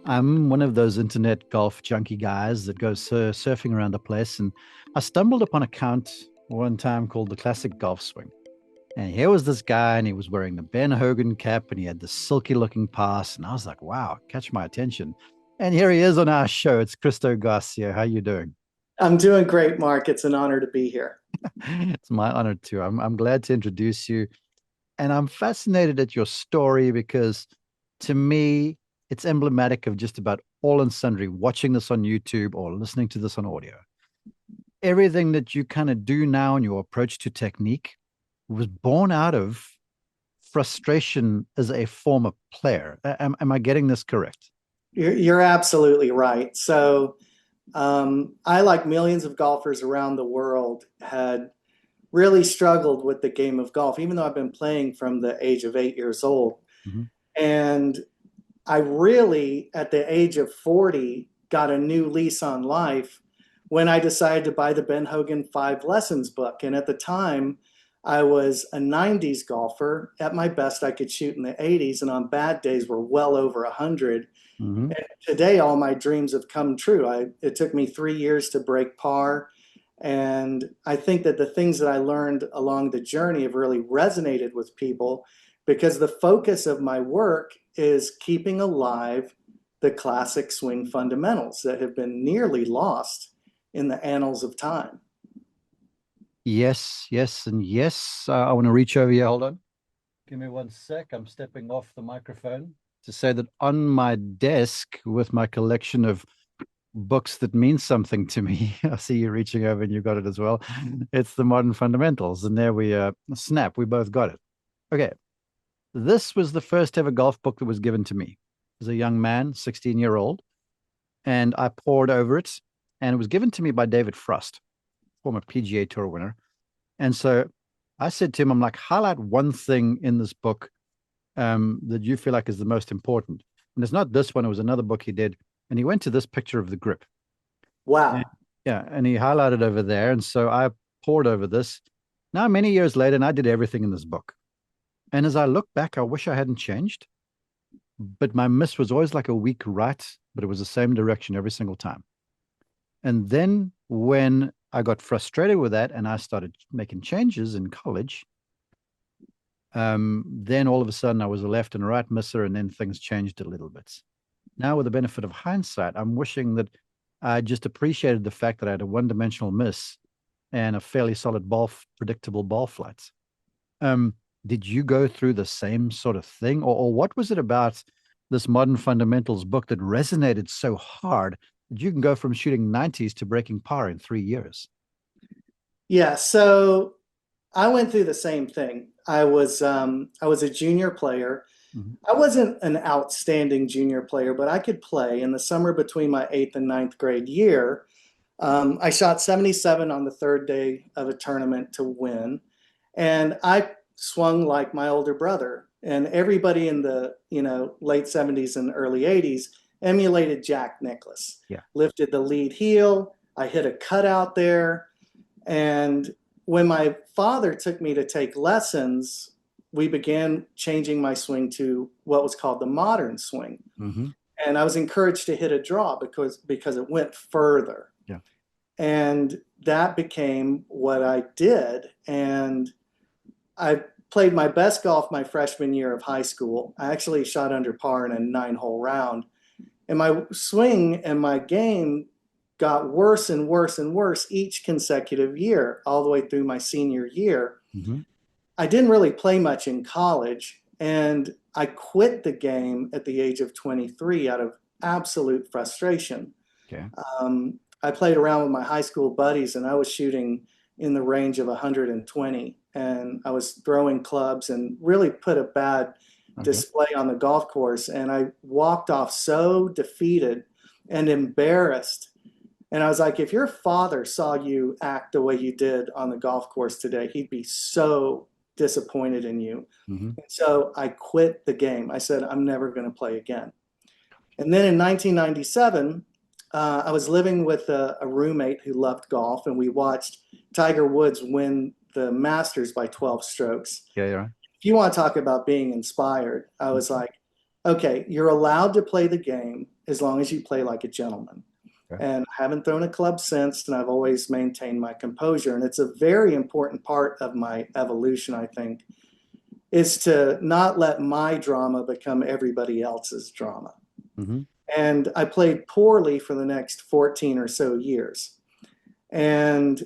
I'm one of those internet golf junkie guys that goes surfing around the place. And I stumbled upon a account one time called the Classic Golf Swing. And here was this guy, and he was wearing the Ben Hogan cap, and he had this silky looking pass. And I was like, wow, catch my attention. And here he is on our show. It's Christo Garcia. How you doing? I'm doing great, Mark. It's an honor to be here. It's my honor too. I'm glad to introduce you. And I'm fascinated at your story because to me, it's emblematic of just about all and sundry watching this on YouTube or listening to this on audio. Everything that you kind of do now in your approach to technique was born out of frustration as a former player. Am I getting this correct? You're absolutely right. I, like millions of golfers around the world, had really struggled with the game of golf, even though I've been playing from the age of 8 years old. Mhm. And I really, at the age of 40, got a new lease on life when I decided to buy the Ben Hogan Five Lessons book. And at the time, I was a 90s golfer. At my best, I could shoot in the 80s, and on bad days, were well over 100. Mhm. And today, all my dreams have come true. It took me 3 years to break par. And I think that the things that I learned along the journey have really resonated with people because the focus of my work is keeping alive the classic swing fundamentals that have been nearly lost in the annals of time. Yes, yes, and yes. I want to reach over here. Hold on. Give me one sec. I'm stepping off the microphone to say that on my desk with my collection of books that mean something to me, I see you reaching over and you got it as well. It's the Modern Fundamentals. And there we snap, we both got it. Okay. This was the first ever golf book that was given to me as a young man, 16-year-old, and I pored over it. And it was given to me by David Frost, former PGA Tour winner. And so I said to him, I'm like, highlight one thing in this book that you feel like is the most important. And it's not this one, it was another book he did. And he went to this picture of the grip. And, Wow. yeah, and he highlighted over there. And so I poured over this. Now, many years later, and I did everything in this book. And as I look back, I wish I hadn't changed, but my miss was always like a weak right, but it was the same direction every single time. And then when I got frustrated with that and I started making changes in college, then all of a sudden I was a left and right misser, and then things changed a little bit. Now, with the benefit of hindsight, I'm wishing that I just appreciated the fact that I had a one-dimensional miss and a fairly solid predictable ball flight. Um, did you go through the same sort of thing, or what was it about this Modern Fundamentals book that resonated so hard that you can go from shooting 90s to breaking par in 3 years? Yeah. So I went through the same thing. I was a junior player. Mhm. I wasn't an outstanding junior player, but I could play. In the summer between my eighth and ninth grade year, I shot 77 on the third day of a tournament to win, and I swung like my older brother. And everybody in the late 70s and early 80s emulated Jack Nicklaus. Yeah. Lifted the lead heel. I hit a cutout there, and when my father took me to take lessons, we began changing my swing to what was called the modern swing. Hmm. And I was encouraged to hit a draw because it went further. Yeah. And that became what I did. And I played my best golf my freshman year of high school. I actually shot under par in a 9-hole round. And my swing and my game got worse and worse and worse each consecutive year, all the way through my senior year. Hmm. I didn't really play much in college, and I quit the game at the age of 23 out of absolute frustration. Okay. I played around with my high school buddies, and I was shooting in the range of 120, and I was throwing clubs and really put a bad Okay. display on the golf course. And I walked off so defeated and embarrassed. And I was like, if your father saw you act the way you did on the golf course today, he'd be so disappointed in you. Hmm. And so I quit the game. I said, I'm never going to play again. And then in 1997, I was living with a roommate who loved golf, and we watched Tiger Woods win the Masters by 12 strokes. Yeah. Yeah. If you want to talk about being inspired, I was like, okay, you're allowed to play the game as long as you play like a gentleman. Okay. And I haven't thrown a club since, and I've always maintained my composure. And it's a very important part of my evolution, I think, is to not let my drama become everybody else's drama. Mm-hmm. And I played poorly for the next 14 or so years. And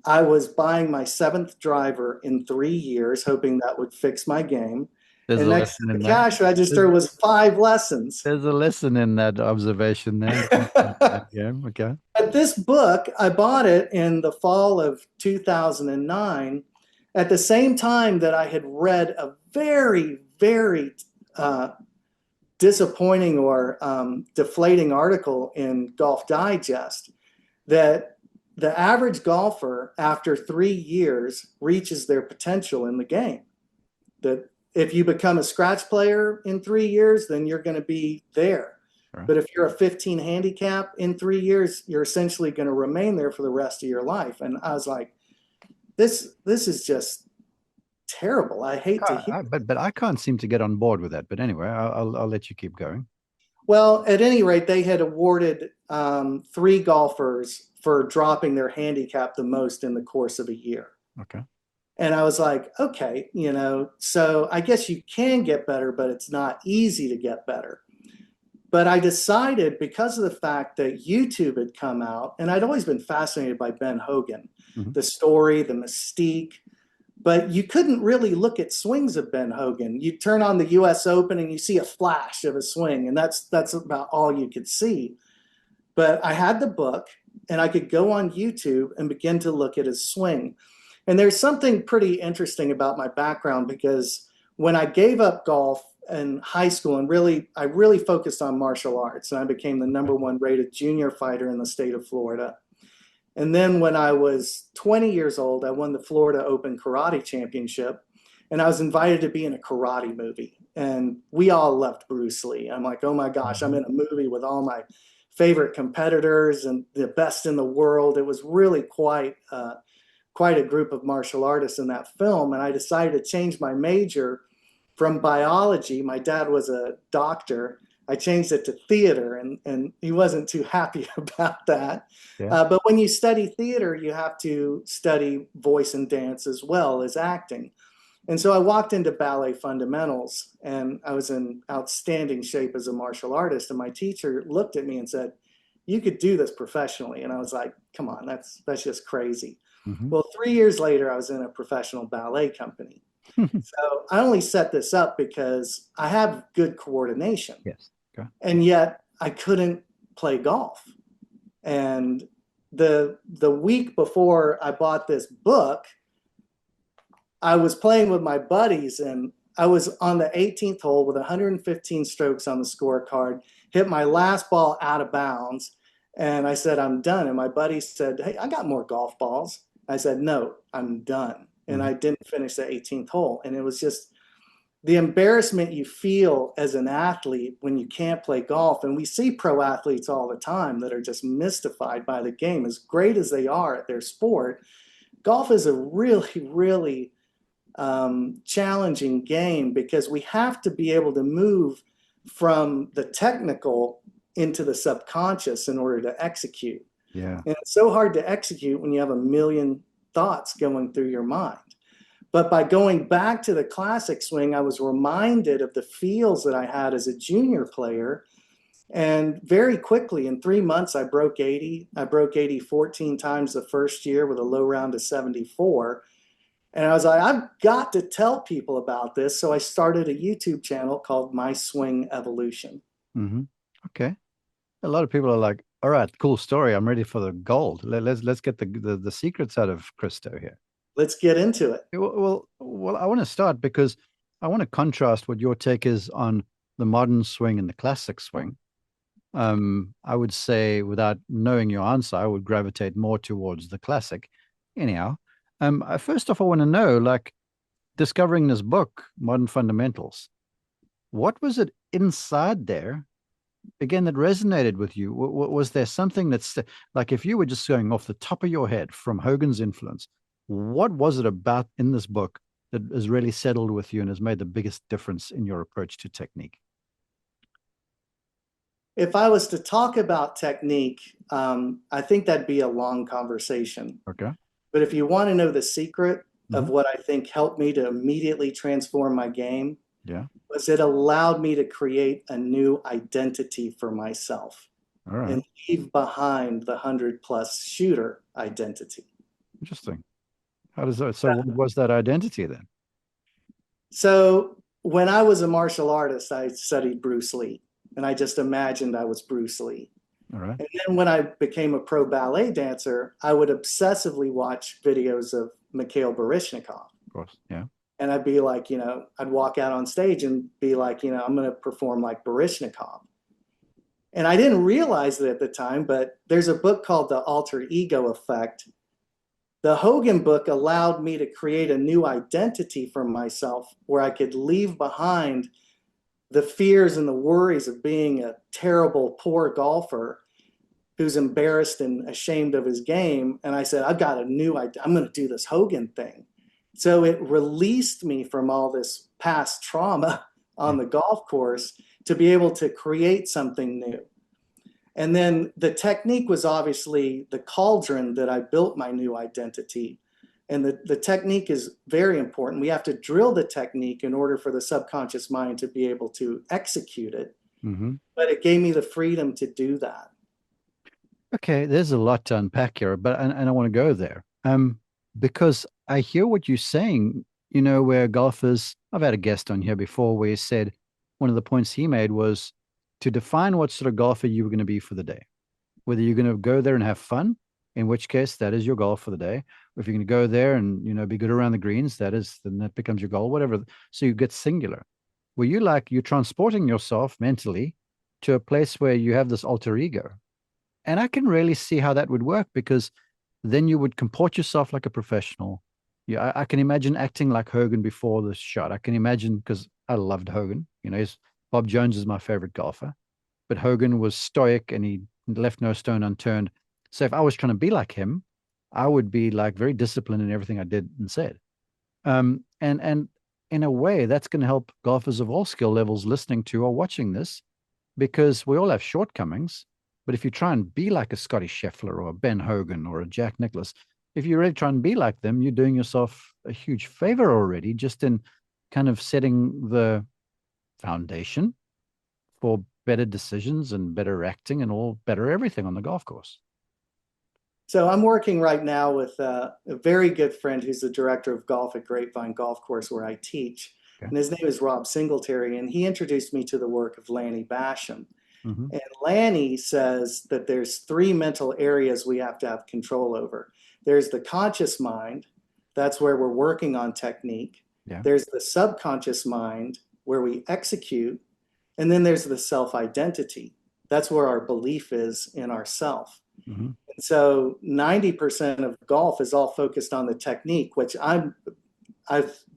I was buying my seventh driver in 3 years, hoping that would fix my game. There's And a next to lesson the in that. cash register There's, was 5 lessons. there's a lesson in that observation there. But Yeah. Okay. this book, I bought it in the fall of 2009, at the same time that I had read a very, very disappointing or deflating article in Golf Digest that the average golfer after 3 years reaches their potential in the game. That if you become a scratch player in 3 years, then you're going to be there. Right. But if you're a 15 handicap in 3 years, you're essentially going to remain there for the rest of your life. And I was like, this is just terrible. I hate to hear. But I can't seem to get on board with that. But anyway, I'll let you keep going. Well, at any rate, they had awarded 3 golfers for dropping their handicap the most in the course of a year. Okay. And I was like, okay, so I guess you can get better, but it's not easy to get better. But I decided, because of the fact that YouTube had come out, and I'd always been fascinated by Ben Hogan, the story, the mystique, but you couldn't really look at swings of Ben Hogan. You turn on the US Open and you see a flash of a swing, and that's about all you could see. But I had the book, and I could go on YouTube and begin to look at his swing. And there's something pretty interesting about my background, because when I gave up golf in high school and I really focused on martial arts, and I became the #1 rated junior fighter in the state of Florida. And then when I was 20 years old, I won the Florida Open Karate Championship, and I was invited to be in a karate movie. And we all loved Bruce Lee. I'm like, oh my gosh, I'm in a movie with all my favorite competitors and the best in the world. It was really quite a group of martial artists in that film. And I decided to change my major from biology. My dad was a doctor. I changed it to theater, and he wasn't too happy about that. Yeah. But when you study theater, you have to study voice and dance as well as acting. And so I walked into ballet fundamentals, and I was in outstanding shape as a martial artist. And my teacher looked at me and said, "You could do this professionally." And I was like, "Come on, that's just crazy." Well, 3 years later, I was in a professional ballet company. So I only set this up because I have good coordination. Yes. Okay. And yet I couldn't play golf. And the week before I bought this book, I was playing with my buddies, and I was on the 18th hole with 115 strokes on the scorecard, hit my last ball out of bounds, and I said, "I'm done." And my buddy said, "Hey, I got more golf balls." I said, "No, I'm done." And I didn't finish the 18th hole. And it was just the embarrassment you feel as an athlete when you can't play golf. And we see pro athletes all the time that are just mystified by the game. As great as they are at their sport, golf is a really, really challenging game, because we have to be able to move from the technical into the subconscious in order to execute. Yeah. And it's so hard to execute when you have a million thoughts going through your mind. But by going back to the classic swing, I was reminded of the feels that I had as a junior player. And very quickly, in 3 months, I broke 80. I broke 80 14 times the first year with a low round of 74. And I was like, I've got to tell people about this. So I started a YouTube channel called My Swing Evolution. Okay. A lot of people are like, all right, cool story. I'm ready for the gold. Let's get the secrets out of Christo here. Let's get into it. Well, I want to start because I want to contrast what your take is on the modern swing and the classic swing. I would say, without knowing your answer, I would gravitate more towards the classic. Anyhow, first off, I want to know, like, discovering this book, Modern Fundamentals, what was it inside there, again, that resonated with you? Was there something that's like, if you were just going off the top of your head from Hogan's influence, what was it about in this book that has really settled with you and has made the biggest difference in your approach to technique? If I was to talk about technique, I think that'd be a long conversation. Okay. But if you want to know the secret of Hmm. what I think helped me to immediately transform my game, Yeah. was it allowed me to create a new identity for myself All right. and leave behind the 100+ shooter identity. Interesting. How does that? So, what was that identity then? So when I was a martial artist, I studied Bruce Lee, and I just imagined I was Bruce Lee. All right. And then when I became a pro ballet dancer, I would obsessively watch videos of Mikhail Baryshnikov. Of course. Yeah. And I'd be like, I'd walk out on stage and be like, I'm going to perform like Baryshnikov. And I didn't realize it at the time, but there's a book called The Alter Ego Effect. The Hogan book allowed me to create a new identity for myself where I could leave behind the fears and the worries of being a terrible, poor golfer who's embarrassed and ashamed of his game. And I said, I've got a new idea. I'm going to do this Hogan thing. So it released me from all this past trauma on the golf course to be able to create something new. And then the technique was obviously the cauldron that I built my new identity. And the technique is very important. We have to drill the technique in order for the subconscious mind to be able to execute it. Mm-hmm. But it gave me the freedom to do that. Okay, there's a lot to unpack here, but and I want to go there. Because I hear what you're saying, where golfers, I've had a guest on here before where he said one of the points he made was to define what sort of golfer you were going to be for the day. Whether you're going to go there and have fun, in which case that is your goal for the day. Or if you're going to go there and be good around the greens, then that becomes your goal, whatever. So you get singular. Where you're transporting yourself mentally to a place where you have this alter ego. And I can really see how that would work because then you would comport yourself like a professional. Yeah, I can imagine acting like Hogan before the shot. I can imagine because I loved Hogan. Bob Jones is my favorite golfer, but Hogan was stoic and he left no stone unturned. So if I was trying to be like him, I would be like very disciplined in everything I did and said. And in a way, that's going to help golfers of all skill levels listening to or watching this because we all have shortcomings. But if you try and be like a Scotty Scheffler or a Ben Hogan or a Jack Nicklaus, if you really try and be like them, you're doing yourself a huge favor already just in kind of setting the foundation for better decisions and better acting and all better everything on the golf course. So I'm working right now with a very good friend who's the director of golf at Grapevine Golf Course where I teach. Okay. And his name is Rob Singletary, and he introduced me to the work of Lanny Basham. Mm-hmm. And Lanny says that there's three mental areas we have to have control over. There's the conscious mind, that's where we're working on technique. Yeah. There's the subconscious mind, where we execute. And then there's the self-identity. That's where our belief is in ourself. Mm-hmm. And so 90% of golf is all focused on the technique, which I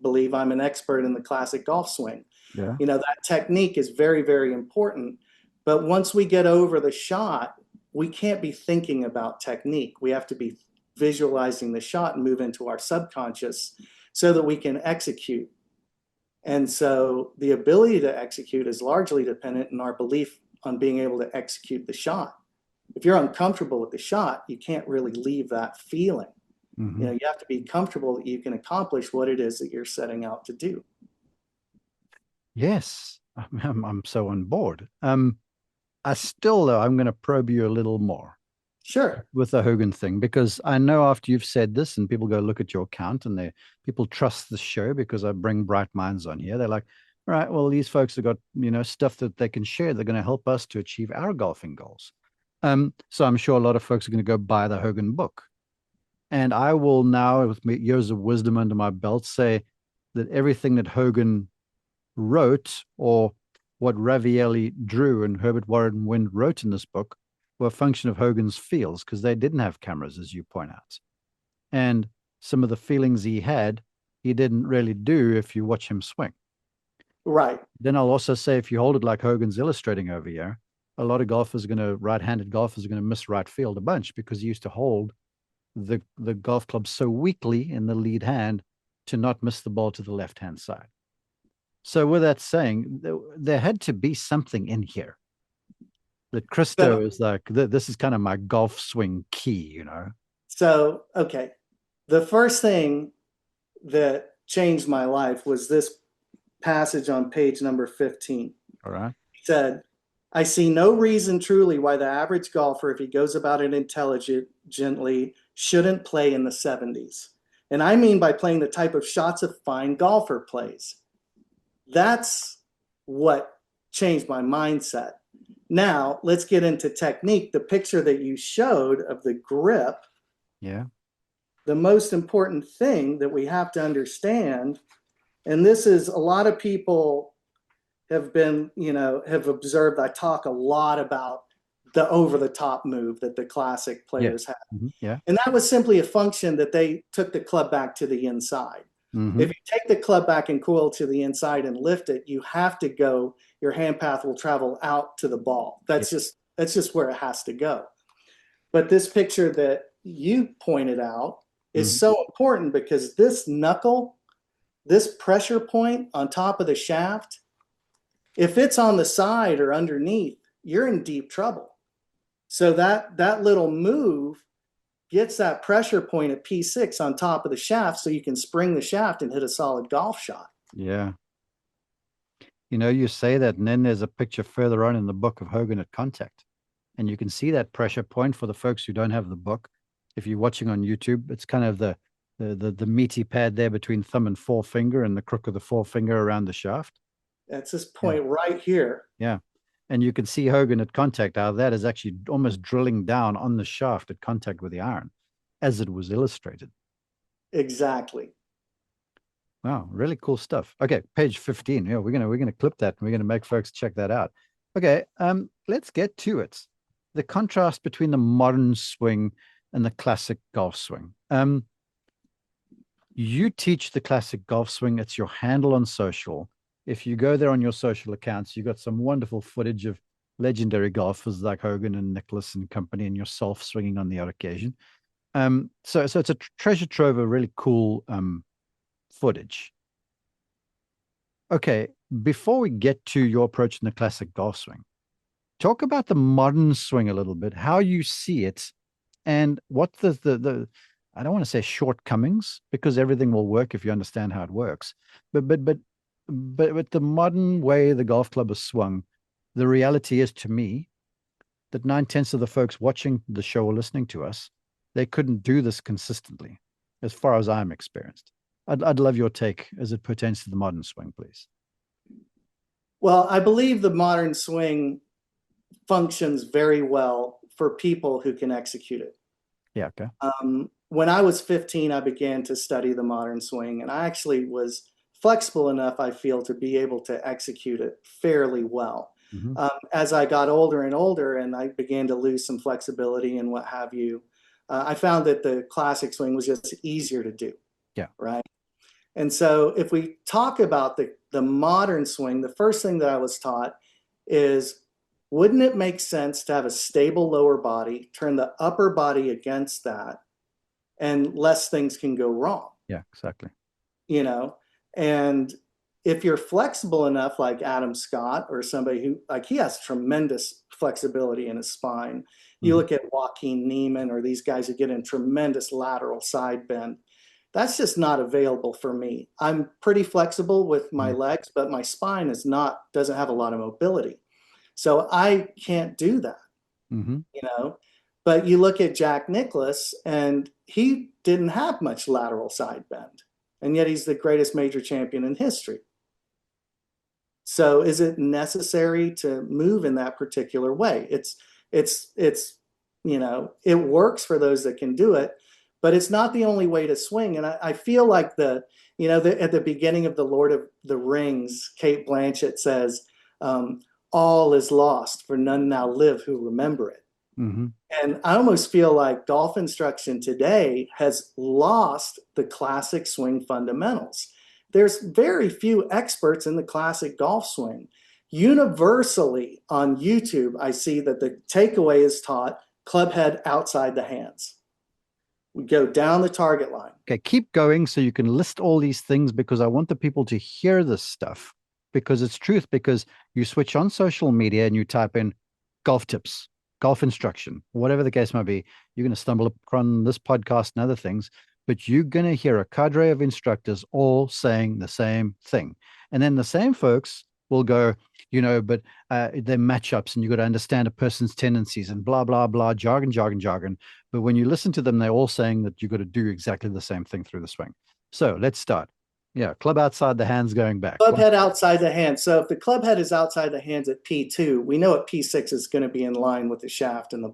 believe I'm an expert in the classic golf swing. Yeah. That technique is very, very important. But once we get over the shot, we can't be thinking about technique. We have to be visualizing the shot and move into our subconscious so that we can execute. And so the ability to execute is largely dependent on our belief on being able to execute the shot. If you're uncomfortable with the shot, you can't really leave that feeling. Mm-hmm. You have to be comfortable that you can accomplish what it is that you're setting out to do. Yes, I'm so on board. I still, though, I'm going to probe you a little more Sure. with the Hogan thing because I know after you've said this and people go look at your account and people trust the show because I bring bright minds on here. They're like, all right, well, these folks have got, stuff that they can share. They're going to help us to achieve our golfing goals. So I'm sure a lot of folks are going to go buy the Hogan book. And I will now, with years of wisdom under my belt, say that everything that Hogan wrote or what Ravielli drew and Herbert Warren Wind wrote in this book were a function of Hogan's feels because they didn't have cameras, as you point out. And some of the feelings he had, he didn't really do if you watch him swing. Right. Then I'll also say if you hold it like Hogan's illustrating over here, a lot of right-handed golfers are going to miss right field a bunch because he used to hold the golf club so weakly in the lead hand to not miss the ball to the left-hand side. So with that saying, there had to be something in here That Christo So, is like, this is kind of my golf swing key, okay. The first thing that changed my life was this passage on page number 15. All right. He said, I see no reason truly why the average golfer, if he goes about it intelligently, shouldn't play in the 70s. And I mean by playing the type of shots a fine golfer plays. That's what changed my mindset. Now, let's get into technique. The picture that you showed of the grip, Yeah. the most important thing that we have to understand, and this is a lot of people have been, have observed, I talk a lot about the over the top move that the classic players have. Yeah. And that was simply a function that they took the club back to the inside. Mm-hmm. If you take the club back and coil to the inside and lift it, you have to go, your hand path will travel out to the ball. That's just where it has to go. But this picture that you pointed out is so important because this knuckle, this pressure point on top of the shaft, if it's on the side or underneath, you're in deep trouble. So that little move gets that pressure point at P6 on top of the shaft so you can spring the shaft and hit a solid golf shot. Yeah. You say that, and then there's a picture further on in the book of Hogan at contact. And you can see that pressure point for the folks who don't have the book. If you're watching on YouTube, it's kind of the meaty pad there between thumb and forefinger and the crook of the forefinger around the shaft. That's this point right here. Yeah. And you can see Hogan at contact. How that is actually almost drilling down on the shaft at contact with the iron, as it was illustrated. Exactly. Wow, really cool stuff. Okay, page 15. Yeah, we're gonna clip that and we're gonna make folks check that out. Okay, let's get to it. The contrast between the modern swing and the classic golf swing. You teach the classic golf swing. It's your handle on social. If you go there on your social accounts, you got some wonderful footage of legendary golfers like Hogan and Nicklaus and company, and yourself swinging on the odd occasion. So it's a treasure trove of really cool footage. Okay, before we get to your approach in the classic golf swing, talk about the modern swing a little bit, how you see it, and what the I don't want to say shortcomings because everything will work if you understand how it works. But with the modern way the golf club is swung, the reality is to me that 9/10 of the folks watching the show or listening to us, they couldn't do this consistently, as far as I'm experienced. I'd love your take as it pertains to the modern swing, please. Well, I believe the modern swing functions very well for people who can execute it. Yeah, okay. When I was 15, I began to study the modern swing, and I actually was flexible enough, I feel, to be able to execute it fairly well. As I got older and older and I began to lose some flexibility and what have you, I found that the classic swing was just easier to do. Yeah. Right. And so if we talk about the modern swing, the first thing that I was taught is, wouldn't it make sense to have a stable lower body, turn the upper body against that, and less things can go wrong? Yeah, exactly. And if you're flexible enough, like Adam Scott or somebody who, like, he has tremendous flexibility in his spine. You look at Joaquin Neiman or these guys who get in tremendous lateral side bend. That's just not available for me. I'm pretty flexible with my legs, but my spine doesn't have a lot of mobility. So I can't do that, But you look at Jack Nicklaus, and he didn't have much lateral side bend, and yet he's the greatest major champion in history. So is it necessary to move in that particular way? It works for those that can do it, but it's not the only way to swing. And I feel like at the beginning of The Lord of the Rings, Cate Blanchett says, all is lost, for none now live who remember it. And I almost feel like golf instruction today has lost the classic swing fundamentals. There's very few experts in the classic golf swing. Universally on YouTube, I see that the takeaway is taught clubhead outside the hands. We go down the target line. Okay, keep going so you can list all these things because I want the people to hear this stuff because it's truth. Because you switch on social media and you type in golf tips, golf instruction, whatever the case might be. You're going to stumble upon this podcast and other things, but you're going to hear a cadre of instructors all saying the same thing. And then the same folks will go, but they're matchups and you've got to understand a person's tendencies and blah, blah, blah, jargon, jargon, jargon. But when you listen to them, they're all saying that you've got to do exactly the same thing through the swing. So let's start. Yeah, club outside the hands going back. Club head outside the hand. So if the club head is outside the hands at P2, we know at P6 is going to be in line with the shaft and the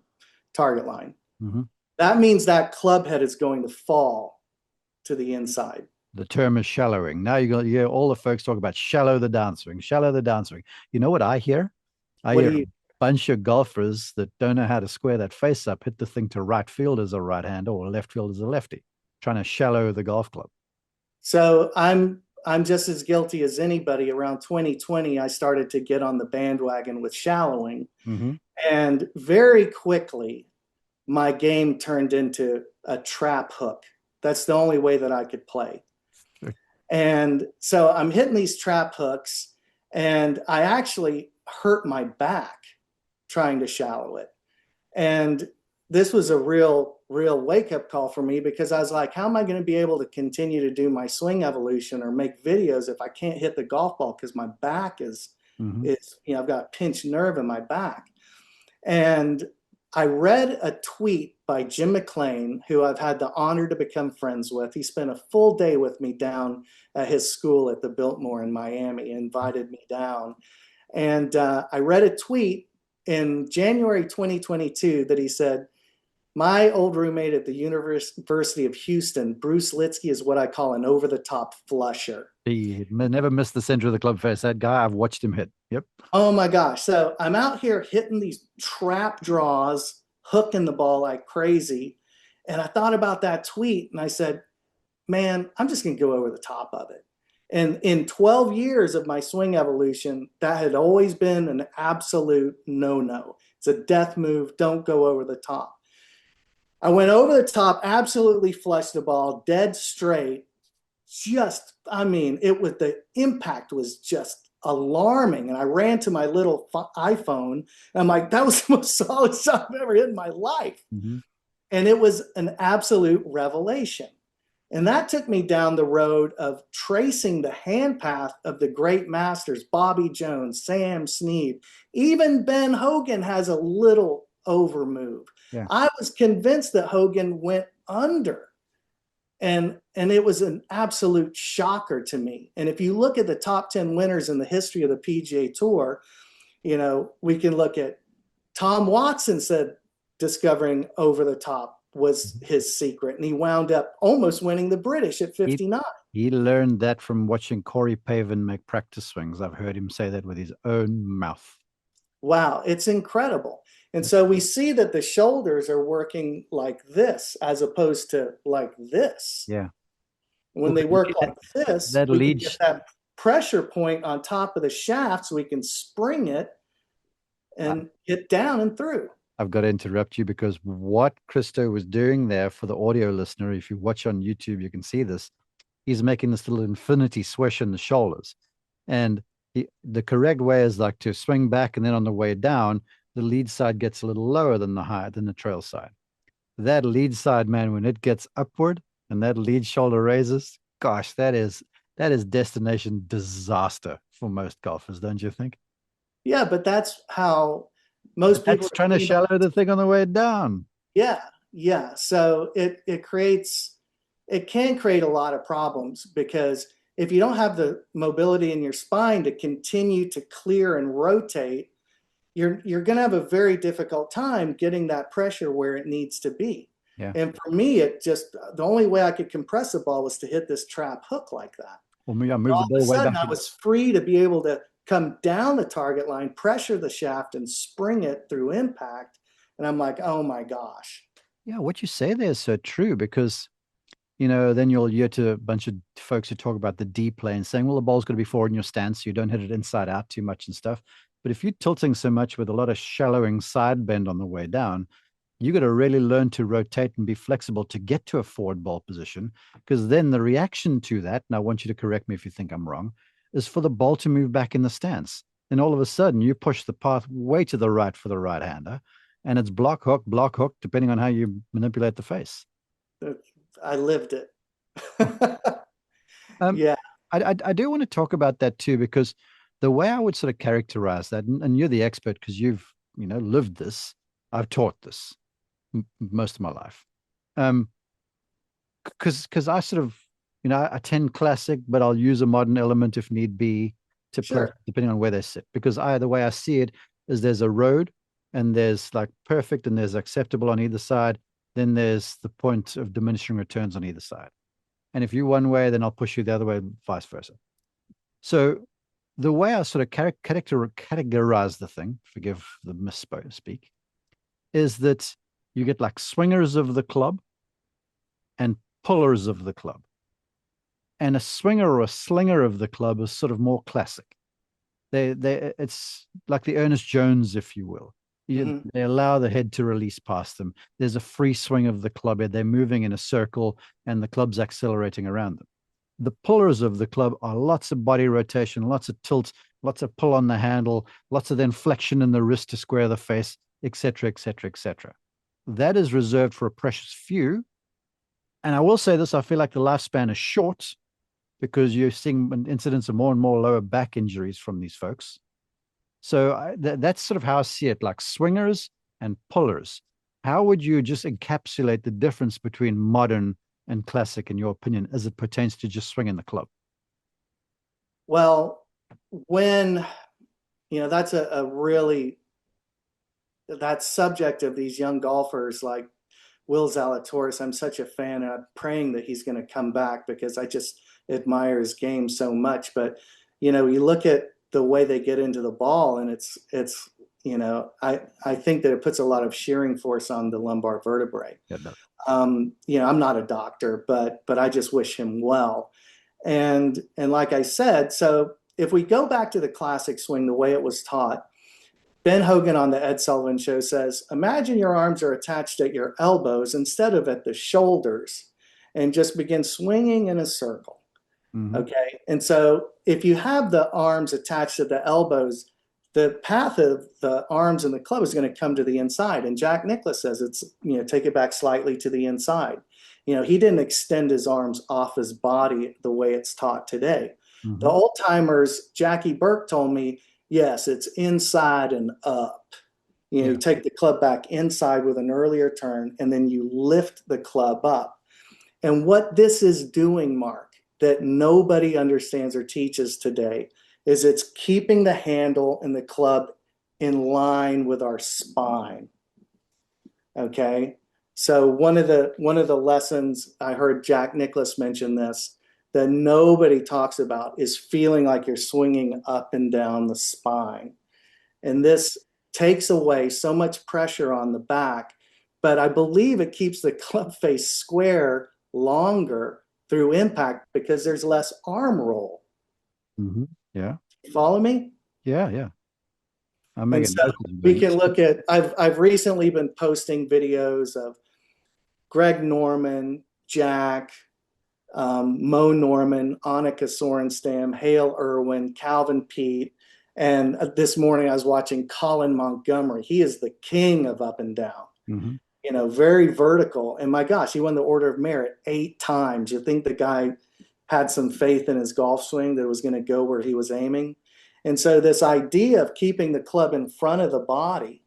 target line. Mm-hmm. That means that club head is going to fall to the inside. The term is shallowing. Now you hear all the folks talk about shallow the downswing, shallow the downswing. You know what I hear? I hear a bunch of golfers that don't know how to square that face up, hit the thing to right field as a right hander or left field as a lefty, trying to shallow the golf club. So I'm just as guilty as anybody. Around 2020, I started to get on the bandwagon with shallowing. Mm-hmm. And very quickly, my game turned into a trap hook. That's the only way that I could play. Sure. And so I'm hitting these trap hooks, and I actually hurt my back trying to shallow it. And this was a real wake-up call for me, because I was like, how am I going to be able to continue to do my swing evolution or make videos if I can't hit the golf ball because my back is I've got a pinched nerve in my back. And I read a tweet by Jim McLean, who I've had the honor to become friends with. He spent a full day with me down at his school at the Biltmore in Miami, invited me down. And I read a tweet in January 2022 that he said, my old roommate at the University of Houston, Bruce Litsky, is what I call an over-the-top flusher. He never missed the center of the club face. That guy, I've watched him hit. Yep. Oh my gosh. So I'm out here hitting these trap draws, hooking the ball like crazy. And I thought about that tweet and I said, man, I'm just going to go over the top of it. And in 12 years of my swing evolution, that had always been an absolute no-no. It's a death move. Don't go over the top. I went over the top, absolutely flushed the ball, dead straight. The impact was just alarming. And I ran to my little iPhone. And I'm like, that was the most solid shot I've ever hit in my life. Mm-hmm. And it was an absolute revelation. And that took me down the road of tracing the hand path of the great masters, Bobby Jones, Sam Snead. Even Ben Hogan has a little over move. Yeah. I was convinced that Hogan went under, and it was an absolute shocker to me. And if you look at the top 10 winners in the history of the PGA Tour, we can look at Tom Watson said discovering over the top was his secret, and he wound up almost winning the British at 59. He learned that from watching Corey Pavin make practice swings. I've heard him say that with his own mouth. Wow, it's incredible. And so we see that the shoulders are working like this as opposed to like this. Yeah. When they work like this, that we leads can get that pressure point on top of the shaft so we can spring it and get down and through. I've got to interrupt you because what Christo was doing there, for the audio listener, if you watch on YouTube, you can see this. He's making this little infinity swish in the shoulders. And the correct way is like to swing back, and then on the way down, the lead side gets a little lower than the trail side. That lead side, man, when it gets upward and that lead shoulder raises, gosh, that is destination disaster for most golfers, don't you think? Yeah, but that's how most people are trying to shallow the thing on the way down. Yeah. So it can create a lot of problems, because if you don't have the mobility in your spine to continue to clear and rotate, you're going to have a very difficult time getting that pressure where it needs to be. Yeah. And for me, the only way I could compress the ball was to hit this trap hook like that. Well, maybe I moved all the ball of a way sudden, back. I was free to be able to come down the target line, pressure the shaft, and spring it through impact. And I'm like, oh my gosh. Yeah, what you say there is so true, because then you'll hear to a bunch of folks who talk about the D plane saying, well, the ball's going to be forward in your stance, so you don't hit it inside out too much and stuff. But if you're tilting so much with a lot of shallowing side bend on the way down, you got to really learn to rotate and be flexible to get to a forward ball position, because then the reaction to that, and I want you to correct me if you think I'm wrong, is for the ball to move back in the stance. then all of a sudden you push the path way to the right for the right hander, and it's block hook, depending on how you manipulate the face. I lived it. Um, Yeah, I do want to talk about that too, because the way I would sort of characterize that, and you're the expert because you've lived this, I've taught this most of my life. Because I sort of I tend classic, but I'll use a modern element if need be to play sure. depending on where they sit. Because the way I see it is there's a road and there's like perfect and there's acceptable on either side. Then there's the point of diminishing returns on either side. And if you one way, then I'll push you the other way, vice versa. So the way I sort of categorize the thing, forgive the misspeak, is that you get like swingers of the club and pullers of the club. And a swinger or a slinger of the club is sort of more classic. It's like the Ernest Jones, if you will. They allow the head to release past them. There's a free swing of the club head. They're moving in a circle and the club's accelerating around them. The pullers of the club are lots of body rotation, lots of tilt, lots of pull on the handle, lots of then flexion in the wrist to square the face, etc., etc., etc. That is reserved for a precious few. And I will say this, I feel like the lifespan is short because you're seeing incidents of more and more lower back injuries from these folks. So that's sort of how I see it, like swingers and pullers. How would you just encapsulate the difference between modern and classic, in your opinion, as it pertains to just swinging the club? Well, when, that's a really, that subject of these young golfers like Will Zalatoris, I'm such a fan. And I'm praying that he's going to come back because I just admire his game so much. But, you look at the way they get into the ball and I think that it puts a lot of shearing force on the lumbar vertebrae. Yeah, no. I'm not a doctor, but I just wish him well. And like I said, so if we go back to the classic swing, the way it was taught, Ben Hogan on the Ed Sullivan Show says, imagine your arms are attached at your elbows instead of at the shoulders, and just begin swinging in a circle. Mm-hmm. Okay. And so if you have the arms attached at the elbows, the path of the arms and the club is going to come to the inside. And Jack Nicklaus says it's, take it back slightly to the inside. He didn't extend his arms off his body the way it's taught today. Mm-hmm. The old timers, Jackie Burke told me, yes, it's inside and up. You take the club back inside with an earlier turn, and then you lift the club up. And what this is doing, Mark, that nobody understands or teaches today is it's keeping the handle and the club in line with our spine. Okay. So one of the lessons I heard Jack Nicklaus mention this, that nobody talks about, is feeling like you're swinging up and down the spine. And this takes away so much pressure on the back, but I believe it keeps the club face square longer through impact because there's less arm roll. Mm-hmm. Yeah. Follow me? Yeah. I'm And making so notes. we can look at, I've recently been posting videos of Greg Norman, Jack, Mo Norman, Annika Sorenstam, Hale Irwin, Calvin Pete. And this morning I was watching Colin Montgomery. He is the king of up and down, Mm-hmm. Very vertical. And my gosh, he won the Order of Merit 8 times. You think the guy had some faith in his golf swing that it was going to go where he was aiming? And so this idea of keeping the club in front of the body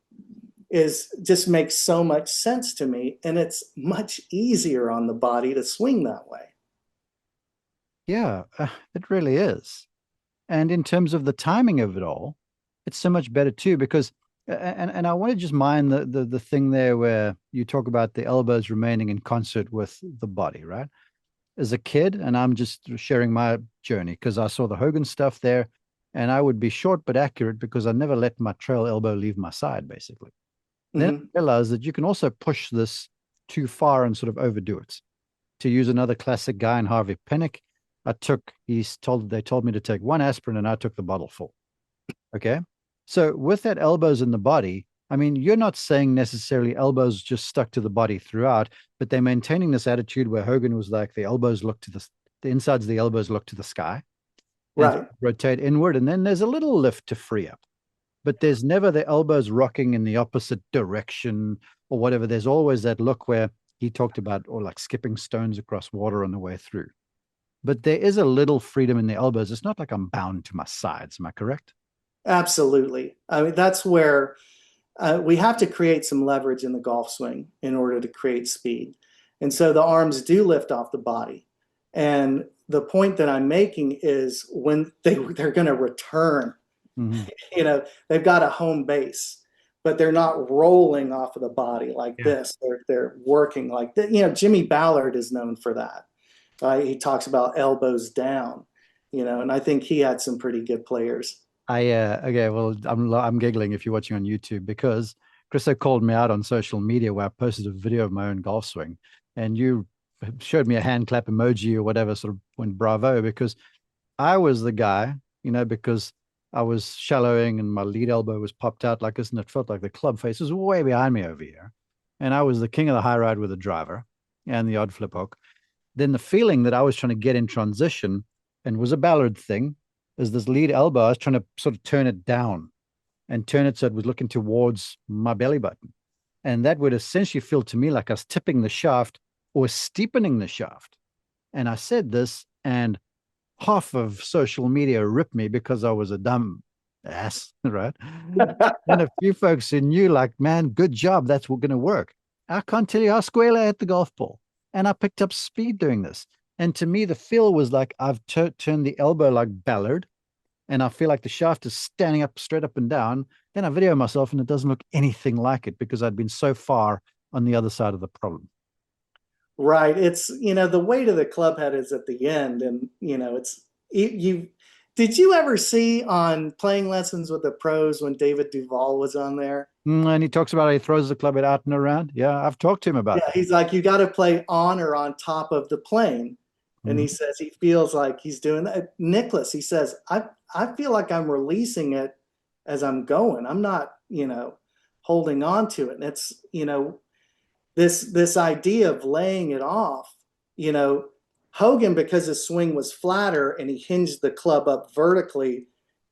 just makes so much sense to me. And it's much easier on the body to swing that way. Yeah, it really is. And in terms of the timing of it all, it's so much better too, because and I want to just mind the thing there where you talk about the elbows remaining in concert with the body, right? As a kid, and I'm just sharing my journey because I saw the Hogan stuff there, and I would be short but accurate because I never let my trail elbow leave my side, basically. Then I realized that you can also push this too far and sort of overdo it. To use another classic guy in Harvey Pennick, they told me to take 1 aspirin and I took the bottle full. Okay. So with that elbows in the body, I mean, you're not saying necessarily elbows just stuck to the body throughout, but they're maintaining this attitude where Hogan was like the insides of the elbows look to the sky. and Right. rotate inward. And then there's a little lift to free up. But there's never the elbows rocking in the opposite direction or whatever. There's always that look where he talked about, or like skipping stones across water on the way through. But there is a little freedom in the elbows. It's not like I'm bound to my sides. Am I correct? Absolutely. I mean, that's where we have to create some leverage in the golf swing in order to create speed. And so the arms do lift off the body. And the point that I'm making is when they're going to return, Mm-hmm. they've got a home base, but they're not rolling off of the body like Yeah. this. They're working like that. Jimmy Ballard is known for that. He talks about elbows down, and I think he had some pretty good players. Okay, well, I'm giggling if you're watching on YouTube because Christo called me out on social media where I posted a video of my own golf swing, and you showed me a hand clap emoji or whatever, sort of went bravo, because I was the guy, because I was shallowing and my lead elbow was popped out like this, and it felt like the club face was way behind me over here, and I was the king of the high ride with a driver and the odd flip hook. Then the feeling that I was trying to get in transition and was a Ballard thing is this lead elbow. I was trying to sort of turn it down and turn it so it was looking towards my belly button. And that would essentially feel to me like I was tipping the shaft or steepening the shaft. And I said this, and half of social media ripped me because I was a dumb ass, right? And a few folks who knew, like, man, good job. That's going to work. I can't tell you how squarely I hit the golf ball. And I picked up speed doing this. And to me, the feel was like I've turned the elbow like Ballard, and I feel like the shaft is standing up straight up and down. Then I video myself, and it doesn't look anything like it because I'd been so far on the other side of the problem. Right. It's, the weight of the club head is at the end. And, did you ever see on Playing Lessons with the Pros when David Duval was on there? And he talks about how he throws the club head out and around. Yeah, I've talked to him about Yeah. that. He's like, you got to play on or on top of the plane. And he Mhm. says he feels like he's doing that. Nicklaus, he says, I feel like I'm releasing it as I'm going. I'm not, holding on to it. And it's, this idea of laying it off, you know, Hogan, because his swing was flatter and he hinged the club up vertically,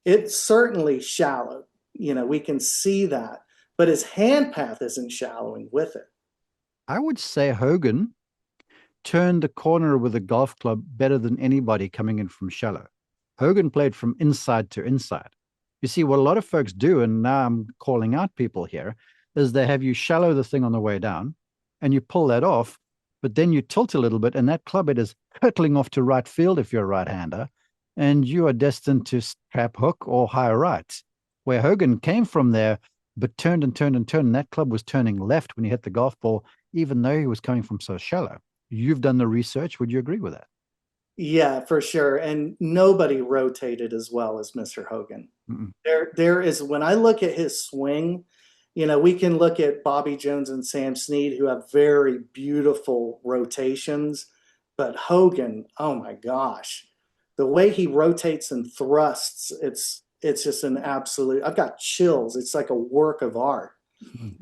it certainly shallowed. We can see that, but his hand path isn't shallowing with it. I would say Hogan turned the corner with a golf club better than anybody coming in from shallow. Hogan played from inside to inside. You see, what a lot of folks do, and now I'm calling out people here, is they have you shallow the thing on the way down and you pull that off, but then you tilt a little bit and that club head is hurtling off to right field if you're a right hander, and you are destined to trap hook or high right. Where Hogan came from there, but turned and turned and turned, and that club was turning left when he hit the golf ball, even though he was coming from so shallow. You've done the research. Would you agree with that? Yeah, for sure. And nobody rotated as well as Mr. Hogan. Mm-mm. There is, when I look at his swing, we can look at Bobby Jones and Sam Snead, who have very beautiful rotations, but Hogan, oh my gosh, the way he rotates and thrusts, it's just an absolute. I've got chills. It's like a work of art.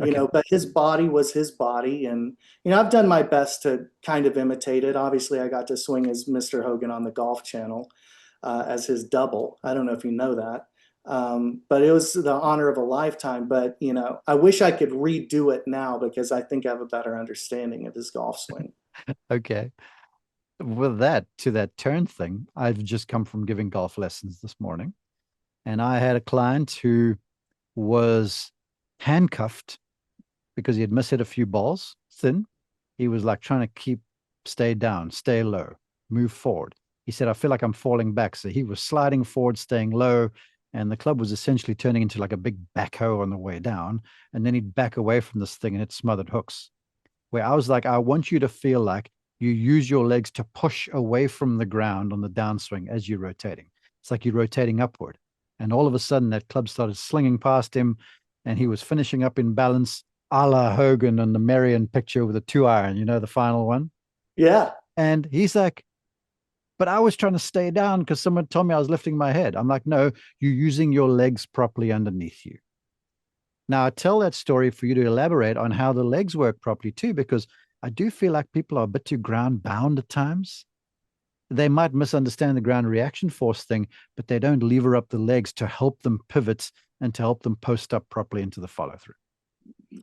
Okay. But his body was his body. And, I've done my best to kind of imitate it. Obviously, I got to swing as Mr. Hogan on the Golf Channel as his double. I don't know if you know that. But it was the honor of a lifetime. But, I wish I could redo it now because I think I have a better understanding of his golf swing. Okay. With that, to that turn thing, I've just come from giving golf lessons this morning, and I had a client who was handcuffed because he had mishit a few balls thin. He was like trying to stay down, stay low, move forward. He said, I feel like I'm falling back. So he was sliding forward, staying low, and the club was essentially turning into like a big backhoe on the way down. And then he'd back away from this thing and it smothered hooks. Where I was like, I want you to feel like you use your legs to push away from the ground on the downswing as you're rotating. It's like you're rotating upward. And all of a sudden, that club started slinging past him, and he was finishing up in balance, a la Hogan on the Marion picture with a 2-iron, the final one. Yeah. And he's like, but I was trying to stay down because someone told me I was lifting my head. I'm like, no, you're using your legs properly underneath you. Now, I tell that story for you to elaborate on how the legs work properly too, because I do feel like people are a bit too ground bound at times. they might misunderstand the ground reaction force thing, but they don't lever up the legs to help them pivot and to help them post up properly into the follow through.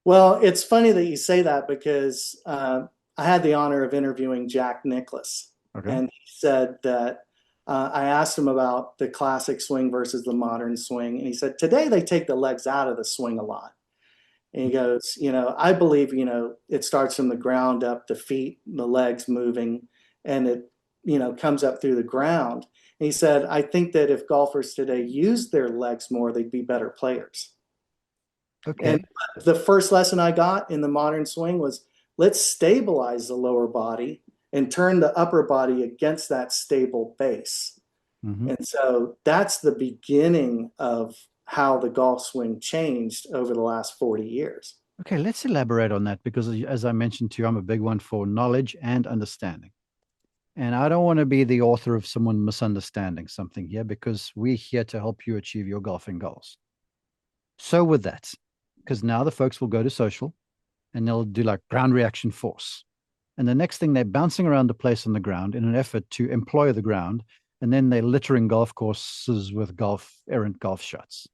Well, it's funny that you say that because I had the honor of interviewing Jack Nicklaus, Okay. and he said that I asked him about the classic swing versus the modern swing, and he said today they take the legs out of the swing a lot. And he goes, I believe, it starts from the ground up, the feet, the legs moving, and it, comes up through the ground. And he said, I think that if golfers today used their legs more, they'd be better players. Okay. And the first lesson I got in the modern swing was let's stabilize the lower body and turn the upper body against that stable base. Mm-hmm. And so that's the beginning of how the golf swing changed over the last 40 years. Okay, let's elaborate on that because, as I mentioned to you, I'm a big one for knowledge and understanding. And I don't want to be the author of someone misunderstanding something here because we're here to help you achieve your golfing goals. So, with that, because now the folks will go to social and they'll do like ground reaction force. And the next thing, they're bouncing around the place on the ground in an effort to employ the ground. And then they're littering golf courses with errant golf shots.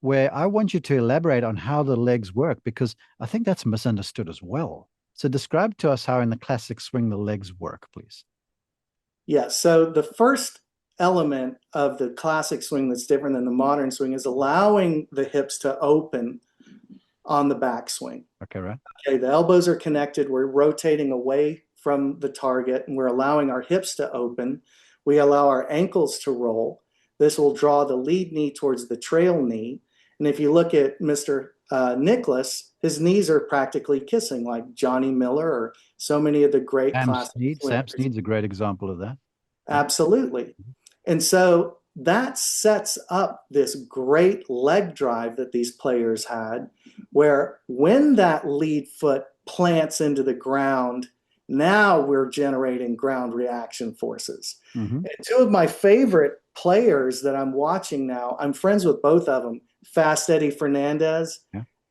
Where I want you to elaborate on how the legs work, because I think that's misunderstood as well. So describe to us how in the classic swing the legs work, please. Yeah, so the first element of the classic swing that's different than the modern swing is allowing the hips to open on the backswing. Okay, right. Okay, the elbows are connected. We're rotating away from the target and we're allowing our hips to open. We allow our ankles to roll. This will draw the lead knee towards the trail knee. And if you look at Mr. Nicklaus, his knees are practically kissing, like Johnny Miller or so many of the great classic swingers. Sam Snead's a great example of that. Absolutely. And so that sets up this great leg drive that these players had, where when that lead foot plants into the ground, now we're generating ground reaction forces. Mm-hmm. And two of my favorite players that I'm watching now, I'm friends with both of them, Fast Eddie Fernandez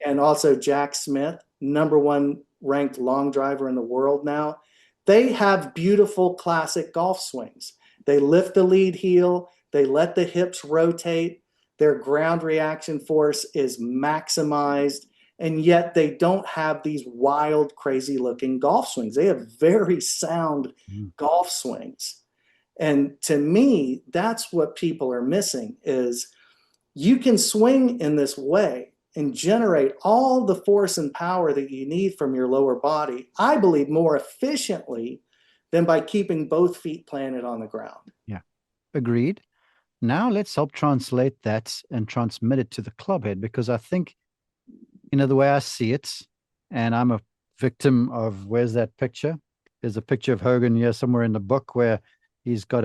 and also Jack Smith, #1 ranked long driver in the world now. They have beautiful classic golf swings. They lift the lead heel, they let the hips rotate, their ground reaction force is maximized, and yet they don't have these wild, crazy looking golf swings. They have very sound golf swings. And to me, that's what people are missing is you can swing in this way and generate all the force and power that you need from your lower body, I believe, more efficiently than by keeping both feet planted on the ground. Yeah, agreed. Now let's help translate that and transmit it to the clubhead, because I think, the way I see it, and I'm a victim of, where's that picture? There's a picture of Hogan here somewhere in the book where he's got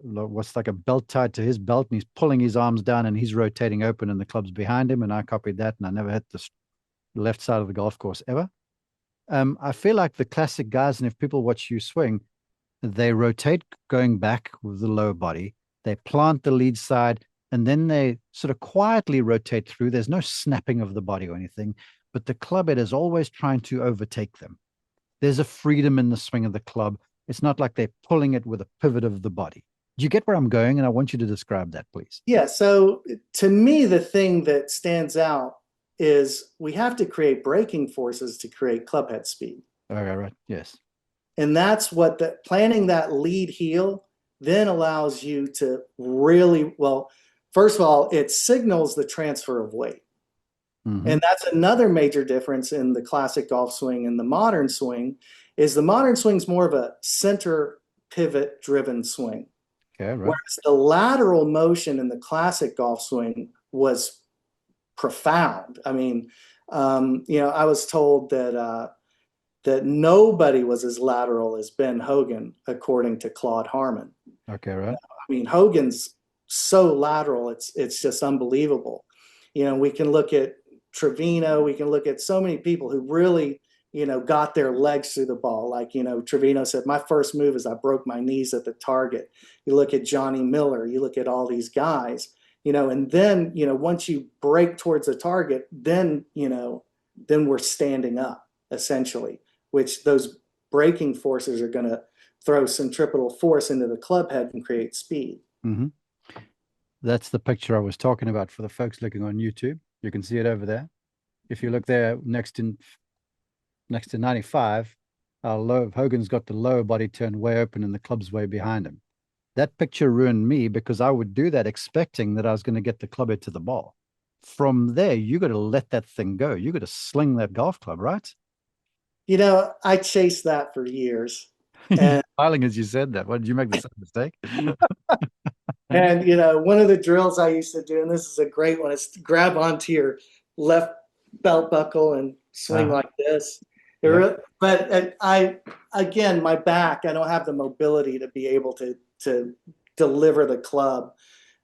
what's like a belt tied to his belt and he's pulling his arms down and he's rotating open and the club's behind him. And I copied that and I never hit the left side of the golf course ever. I feel like the classic guys, and if people watch you swing, they rotate going back with the lower body. They plant the lead side and then they sort of quietly rotate through. There's no snapping of the body or anything, but the club head is always trying to overtake them. There's a freedom in the swing of the club. It's not like they're pulling it with a pivot of the body. Do you get where I'm going? And I want you to describe that, please. Yeah. So to me, the thing that stands out is we have to create braking forces to create clubhead speed. Okay, right. Yes. And that's what planting that lead heel then allows you to really, well, first of all, it signals the transfer of weight. Mm-hmm. And that's another major difference in the classic golf swing and the modern swing is the modern swing is more of a center pivot driven swing. Okay, right. Whereas the lateral motion in the classic golf swing was profound. I mean, I was told that that nobody was as lateral as Ben Hogan, according to Claude Harmon. Okay, right. I mean, Hogan's so lateral, it's just unbelievable. We can look at Trevino, we can look at so many people who really, got their legs through the ball. Like, Trevino said, my first move is I broke my knees at the target. You look at Johnny Miller, you look at all these guys, and then, once you break towards the target, then we're standing up essentially, which those braking forces are going to throw centripetal force into the club head and create speed. Mm-hmm. That's the picture I was talking about for the folks looking on YouTube. You can see it over there. If you look there next to 95, Hogan's got the lower body turned way open and the club's way behind him. That picture ruined me because I would do that expecting that I was going to get the club head to the ball. From there, you got to let that thing go. You got to sling that golf club, right? You know, I chased that for years. You're And smiling as you said that. What did you make the same mistake? and you know, one of the drills I used to do, and this is a great one, is to grab onto your left belt buckle and swing like this. Yeah. But I, again, my back, I don't have the mobility to be able to deliver the club.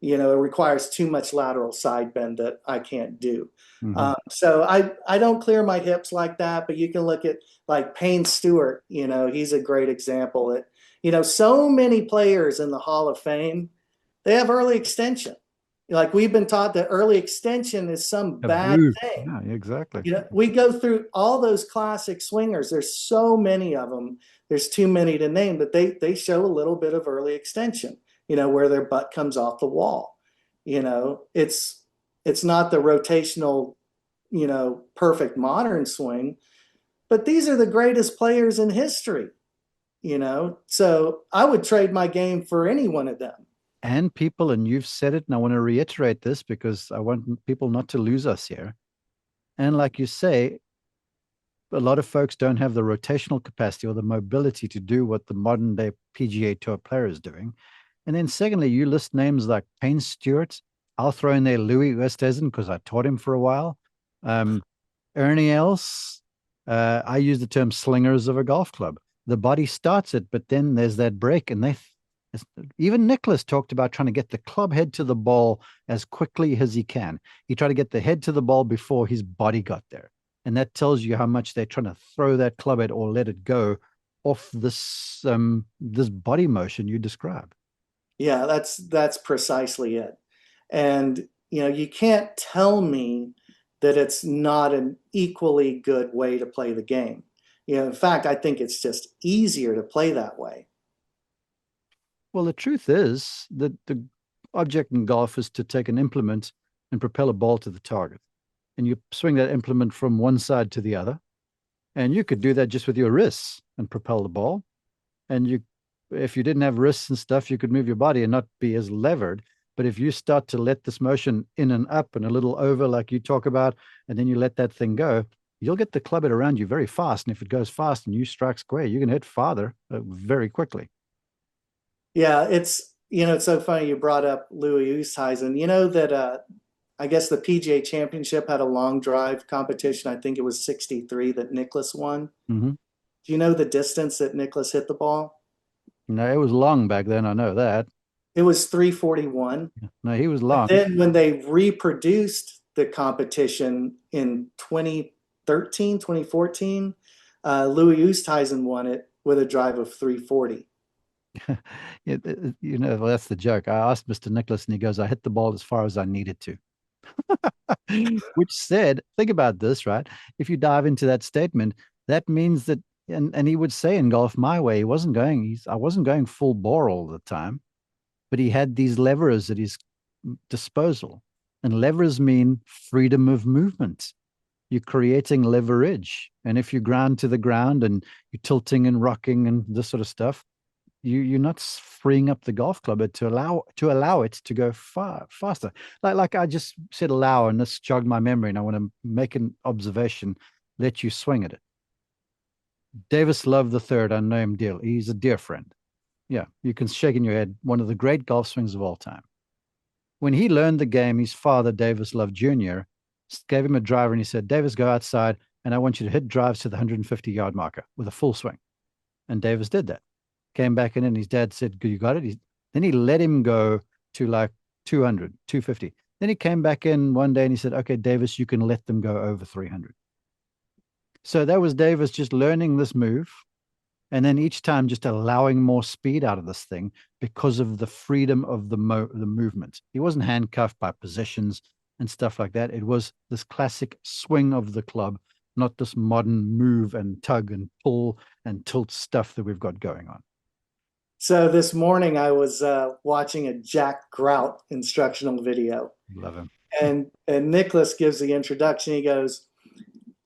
You know, it requires too much lateral side bend that I can't do. Mm-hmm. So I don't clear my hips like that, but you can look at like Payne Stewart, you know, he's a great example. That, you know, so many players in the Hall of Fame, they have early extension. Like we've been taught that early extension is some bad Taboo. thing. Yeah, exactly. You know, we go through all those classic swingers. There's so many of them. There's too many to name, but they show a little bit of early extension, you know, where their butt comes off the wall. You know, it's not the rotational, you know, perfect modern swing, but these are the greatest players in history, you know. So I would trade my game for any one of them. And people, and you've said it, and I want to reiterate this because I want people not to lose us here. And like you say, a lot of folks don't have the rotational capacity or the mobility to do what the modern day PGA Tour player is doing. And then secondly, you list names like Payne Stewart. I'll throw in there Louis Oosthuizen because I taught him for a while. Ernie Els. I use the term slingers of a golf club. The body starts it, but then there's that break, and even Nicklaus talked about trying to get the club head to the ball as quickly as he can. He tried to get the head to the ball before his body got there. And that tells you how much they're trying to throw that club head or let it go off this body motion you describe. Yeah, that's precisely it. And you know, you can't tell me that it's not an equally good way to play the game. You know, in fact, I think it's just easier to play that way. Well, the truth is that the object in golf is to take an implement and propel a ball to the target. And you swing that implement from one side to the other. And you could do that just with your wrists and propel the ball. And if you didn't have wrists and stuff, you could move your body and not be as levered. But if you start to let this motion in and up and a little over, like you talk about, and then you let that thing go, you'll get the club head around you very fast. And if it goes fast and you strike square, you can hit farther very quickly. Yeah, it's you know, it's so funny you brought up Louis Oosthuizen. You know that I guess the PGA Championship had a long drive competition. I think it was 63 that Nicklaus won. Mm-hmm. Do you know the distance that Nicklaus hit the ball? No, it was long back then. I know that. It was 341. No, he was But long. then when they reproduced the competition in 2013, 2014, Louis Oosthuizen won it with a drive of 340. Well, that's the joke. I asked Mr. Nicholas, and he goes, I hit the ball as far as I needed to. Which said, think about this, right? If you dive into that statement, that means that, and he would say in golf my way, I wasn't going full bore all the time, but he had these levers at his disposal. And levers mean freedom of movement. You're creating leverage. And if you ground to the ground and you're tilting and rocking and this sort of stuff, you're not freeing up the golf club to allow it to go faster. Like I just said allow, and this jogged my memory, and I want to make an observation, let you swing at it. Davis Love the third, unnamed deal. He's a dear friend. Yeah, you can shake in your head, one of the great golf swings of all time. When he learned the game, his father, Davis Love Jr., gave him a driver and he said, Davis, go outside and I want you to hit drives to the 150-yard marker with a full swing. And Davis did that. Came back in and his dad said, you got it? Then he let him go to like 200, 250. Then he came back in one day and he said, okay, Davis, you can let them go over 300. So that was Davis just learning this move. And then each time just allowing more speed out of this thing because of the freedom of the movement. He wasn't handcuffed by positions and stuff like that. It was this classic swing of the club, not this modern move and tug and pull and tilt stuff that we've got going on. So this morning I was watching a Jack Grout instructional video, Love him. and Nicklaus gives the introduction. He goes,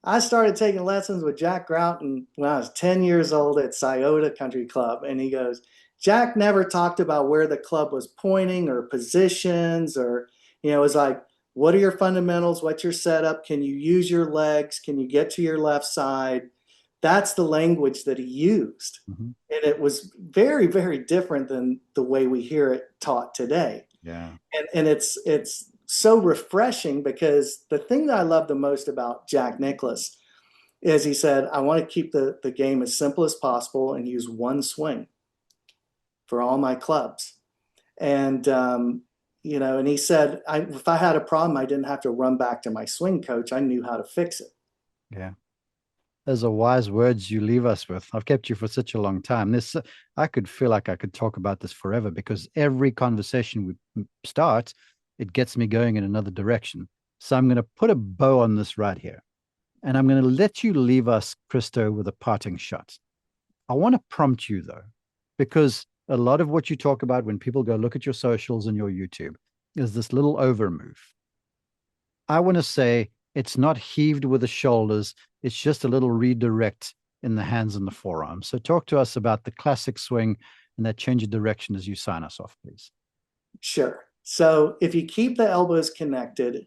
I started taking lessons with Jack Grout when I was 10 years old at Scioto Country Club. And he goes, Jack never talked about where the club was pointing or positions or, it was like, what are your fundamentals? What's your setup? Can you use your legs? Can you get to your left side? That's the language that he used. Mm-hmm. And it was very, very different than the way we hear it taught today. Yeah. And it's so refreshing, because the thing that I love the most about Jack Nicklaus is he said, I want to keep the game as simple as possible and use one swing for all my clubs. And, and he said, if I had a problem, I didn't have to run back to my swing coach. I knew how to fix it. Yeah. Those are wise words you leave us with. I've kept you for such a long time. I could feel like I could talk about this forever, because every conversation we start, it gets me going in another direction. So I'm going to put a bow on this right here. And I'm going to let you leave us, Christo, with a parting shot. I want to prompt you, though, because a lot of what you talk about when people go look at your socials and your YouTube is this little over move. I want to say it's not heaved with the shoulders. It's just a little redirect in the hands and the forearms. So talk to us about the classic swing and that change of direction as you sign us off, please. Sure. So if you keep the elbows connected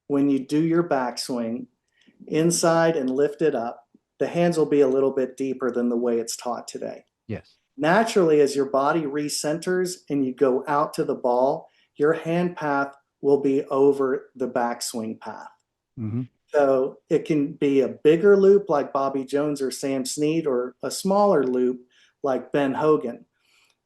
when you do your backswing inside and lift it up, the hands will be a little bit deeper than the way it's taught today. Yes. Naturally, as your body recenters and you go out to the ball, your hand path will be over the backswing path. Mm-hmm. So it can be a bigger loop like Bobby Jones or Sam Snead, or a smaller loop like Ben Hogan.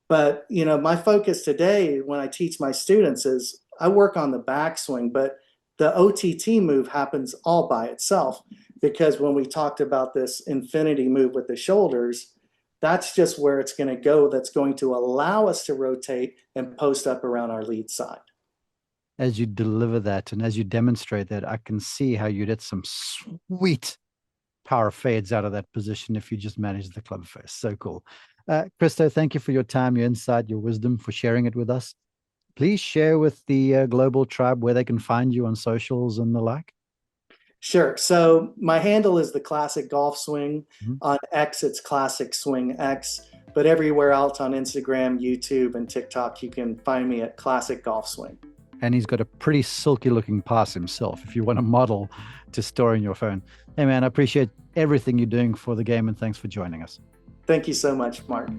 But, my focus today when I teach my students is I work on the backswing, but the OTT move happens all by itself, because when we talked about this infinity move with the shoulders, that's just where it's going to go. That's going to allow us to rotate and post up around our lead side. As you deliver that and as you demonstrate that, I can see how you'd hit some sweet power fades out of that position if you just manage the club face. So cool. Christo, thank you for your time, your insight, your wisdom, for sharing it with us. Please share with the global tribe where they can find you on socials and the like. Sure. So my handle is the Classic Golf Swing. Mm-hmm. On X, it's Classic Swing X. But everywhere else on Instagram, YouTube, and TikTok, you can find me at Classic Golf Swing. And he's got a pretty silky looking pass himself, if you want a model to store in your phone. Hey, man, I appreciate everything you're doing for the game, and thanks for joining us. Thank you so much, Mark.